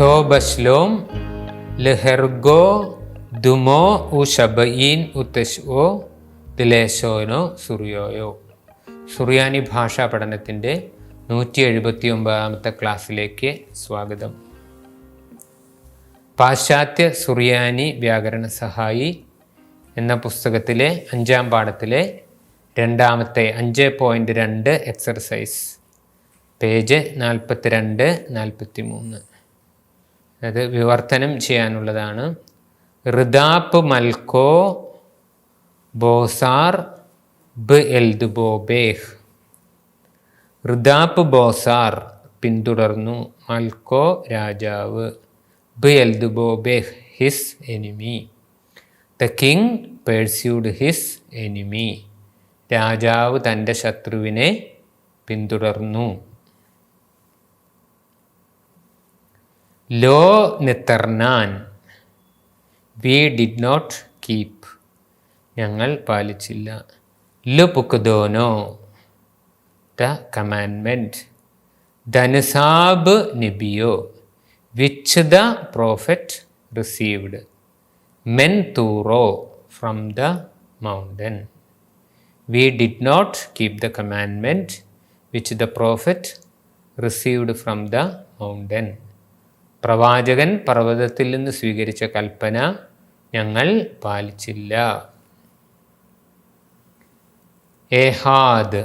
Show ബഷ്ലോം ലഹെർഗോ ദുമോ ഉ ഷബീൻ ഉത്തശ്ഓ ദിലേശോനോ സുറിയോയോ. സുറിയാനി ഭാഷാ പഠനത്തിൻ്റെ 179ാമത്തെ ക്ലാസ്സിലേക്ക് സ്വാഗതം. പാശ്ചാത്യ സുറിയാനി വ്യാകരണ സഹായി എന്ന പുസ്തകത്തിലെ 5ാം പാഠത്തിലെ രണ്ടാമത്തെ 5.2 എക്സർസൈസ്, പേജ് 42-43. അത് വിവർത്തനം ചെയ്യാനുള്ളതാണ്. ഋദാപ്പ് മൽക്കോ ബോസാർ ബ് എൽദുബോബേഹ്. ഋദാപ്പ് ബോസാർ പിന്തുടർന്നു, മൽക്കോ രാജാവ്, ബ് എൽദുബോബേഹ് his enemy. The king pursued his enemy. രാജാവ് തൻ്റെ ശത്രുവിനെ പിന്തുടർന്നു. ലോ നിത്തർനാൻ വി ഡിഡ് നോട്ട് കീപ്പ്. ഞങ്ങൾ പാലിച്ചില്ല. ലു പുക്ദോനോ ദ കമാൻഡ്മെൻറ്റ്. ധനുസാബ് നിബിയോ വിച്ച് ദ പ്രോഫറ്റ് റിസീവ്ഡ്. മെൻ തൂറോ from the mountain. We did not keep the commandment which the prophet received from the mountain. പ്രവാചകൻ പർവ്വതത്തിൽ നിന്ന് സ്വീകരിച്ച കൽപ്പന ഞങ്ങൾ പാലിച്ചില്ല. ഏഹാദ്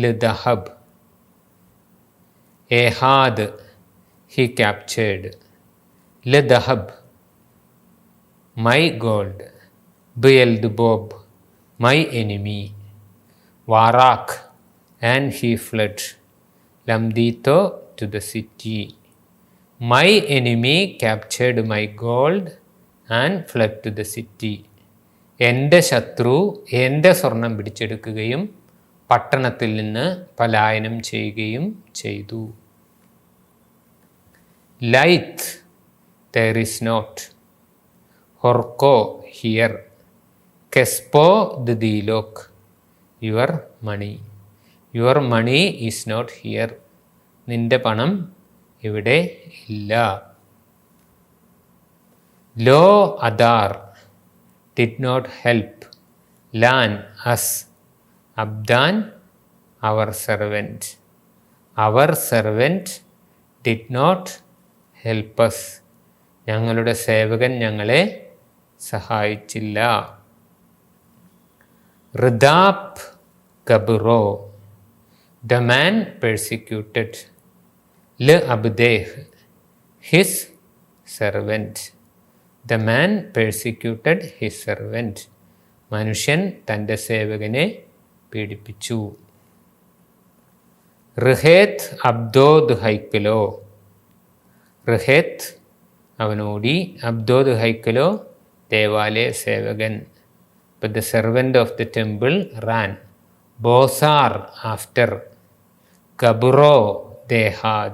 ലദഹബ്. ഏഹാദ് he captured. ലദഹബ് my gold. ബിയൽദുബോബ് my enemy. Warak and he fled. Lamdito to the city. My enemy captured my gold and fled to the city. എൻ്റെ ശത്രു എൻ്റെ സ്വർണം പിടിച്ചെടുക്കുകയും പട്ടണത്തിൽ നിന്ന് പലായനം ചെയ്യുകയും ചെയ്തു. ലൈത്ത് there is not. ഹൊർക്കോ here. കെസ്പോ ദ ദീലോക് your money. Your money is not here. നിന്റെ പണം ഇവിടെ ഇല്ല. ലോ അദാർ did not help. ലാൻ us. അബ്ദാൻ our servant. Our servant did not help us. ഞങ്ങളുടെ സേവകൻ ഞങ്ങളെ സഹായിച്ചില്ല. ഋദാപ്പ് ഗബ്രോ the man persecuted. Le abdeh his servant. The man persecuted his servant. മനുഷ്യൻ തൻ്റെ സേവകനെ പീഡിപ്പിച്ചു. ഋഹേത്ത് അബ്ദോദ് ഹൈക്കലോ. ഋഹേത്ത് അവനോടി, അബ്ദോദ് ഹൈക്കലോ ദേവാലയ സേവകൻ. But the servant of the temple ran. Bosar after. Gabro they had.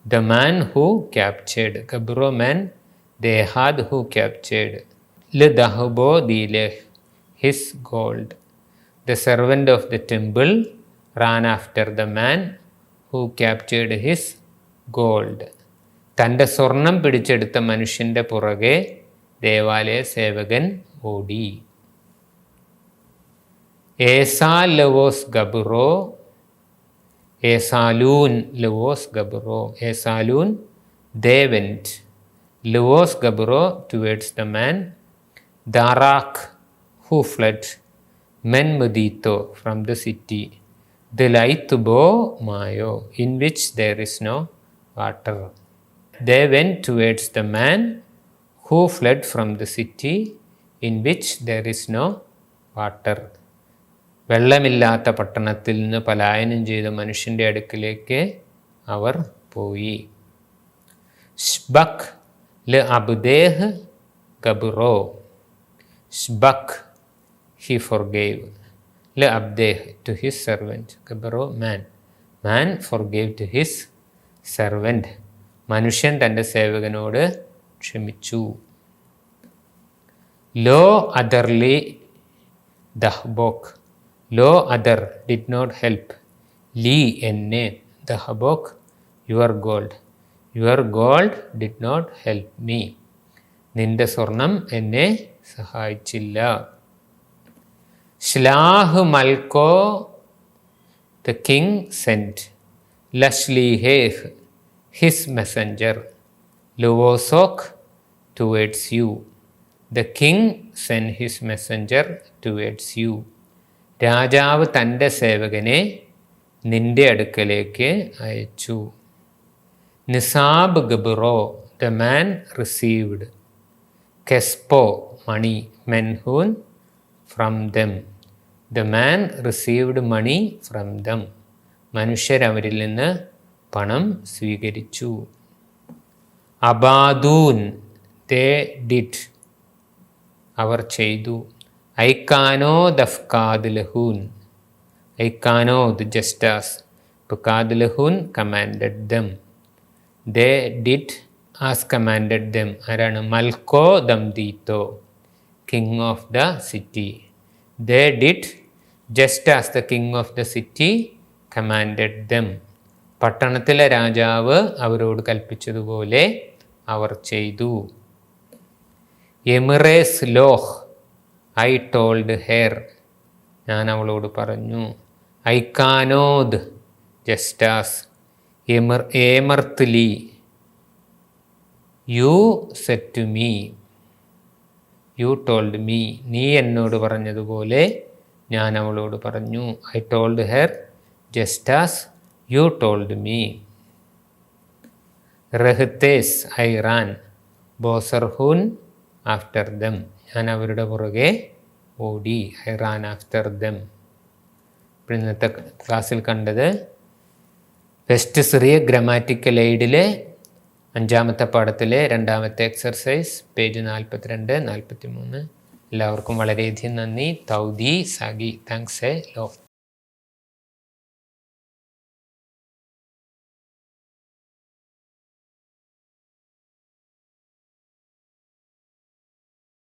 The man who captured. Gabro man they had who captured. Le dahbo dileh his gold. The servant of the temple ran after the man who captured his gold. തൻ്റെ സ്വർണം പിടിച്ചെടുത്ത മനുഷ്യൻ്റെ പുറകെ ദേവാലയ സേവകൻ ഓടി. ഏസാ ലവോസ് ഗബ്രോ. ഏസാലൂൻ ലവോസ് ഗബ്രോ. ഏസാലൂൻ they went. ലവോസ് ഗബ്രോ towards the man. ദാറാഖ് who fled. men mudito from the city. ദിലൈത്തുബോ മായോ in which there is no water. They went towards the man who fled from the city in which there is no water. വെള്ളമില്ലാത്ത പട്ടണത്തിൽ നിന്ന് പലായനം ചെയ്ത മനുഷ്യൻ്റെ അടുക്കിലേക്ക് അവർ പോയി. ഷ്ബക് ല അബ്ദേഹ് ഗബ്രോ. ഷ്ബക് he forgave. ല അബ്ദേഹ് to his servant. ഗബ്രോ man. Man forgave to his servant. മനുഷ്യൻ തൻ്റെ സേവകനോട് ക്ഷമിച്ചു. ലോ അദർലി ദഹ്ബോക്. ലോ അതർ did not help. ലീ എന്നെ ദഹബോക് your gold. Your gold did not help me. നിന്റെ സ്വർണം എന്നെ സഹായിച്ചില്ല. ശ്ലാഹ് മൽക്കോ ദ കിങ് സെൻറ്റ് ലഷ്ലീഹേഹ് ഹിസ് മെസ്സഞ്ചർ ലുവോസോക്ക് towards you. The king sent his messenger towards you. രാജാവ് തൻ്റെ സേവകനെ നിന്റെ അടുക്കലേക്ക് അയച്ചു. നിസാബ് ഗബ്റോ ദ മാൻ റിസീവ്ഡ് കെസ്പോ മണി മെൻഹൂൻ from them. The man received money from them. മനുഷ്യരവരിൽ നിന്ന് പണം സ്വീകരിച്ചു. അബാദൂൻ ദേ ഡിഡ് അവർ ചെയ്തു. ഐക്കാനോ ദഫ്കാദ് ലഹൂൻ. ഐക്കാനോദ് ജസ്റ്റാസ്. കാദ് ലഹൂൻ commanded them. They did as commanded them. ആരാണ്? മൽക്കോ ദംദീത്തോ king of the city. They did just as the king of the city commanded them. പട്ടണത്തിലെ രാജാവ് അവരോട് കൽപ്പിച്ചതുപോലെ അവർ ചെയ്തു. എമിറേസ് ലോഹ് ഐ ടോൾഡ് ഹെയർ. ഞാൻ അവളോട് പറഞ്ഞു. ഐക്കാനോദ് ജസ്റ്റാസ്. ഏമർത്ത് ലീ you said to me. You told me. നീ എന്നോട് പറഞ്ഞതുപോലെ ഞാൻ അവളോട് പറഞ്ഞു. I told her just as you told me. റഹ്തേസ് ഐ റാൻ ബോസർഹൂൻ ആഫ്റ്റർ ദം. ഞാൻ അവരുടെ പുറകെ ഓടി. I ran after them. ഇന്നത്തെ ക്ലാസ്സിൽ കണ്ടത് വെസ്റ്റ് സിറിയ ഗ്രാമാറ്റിക്കൽ എയ്ഡിലെ 5ാമത്തെ പാഠത്തിലെ 2ാമത്തെ എക്സർസൈസ്, പേജ് 42-43. എല്ലാവർക്കും വളരെയധികം നന്ദി. തൗദി സാഗി. Thanks a lot.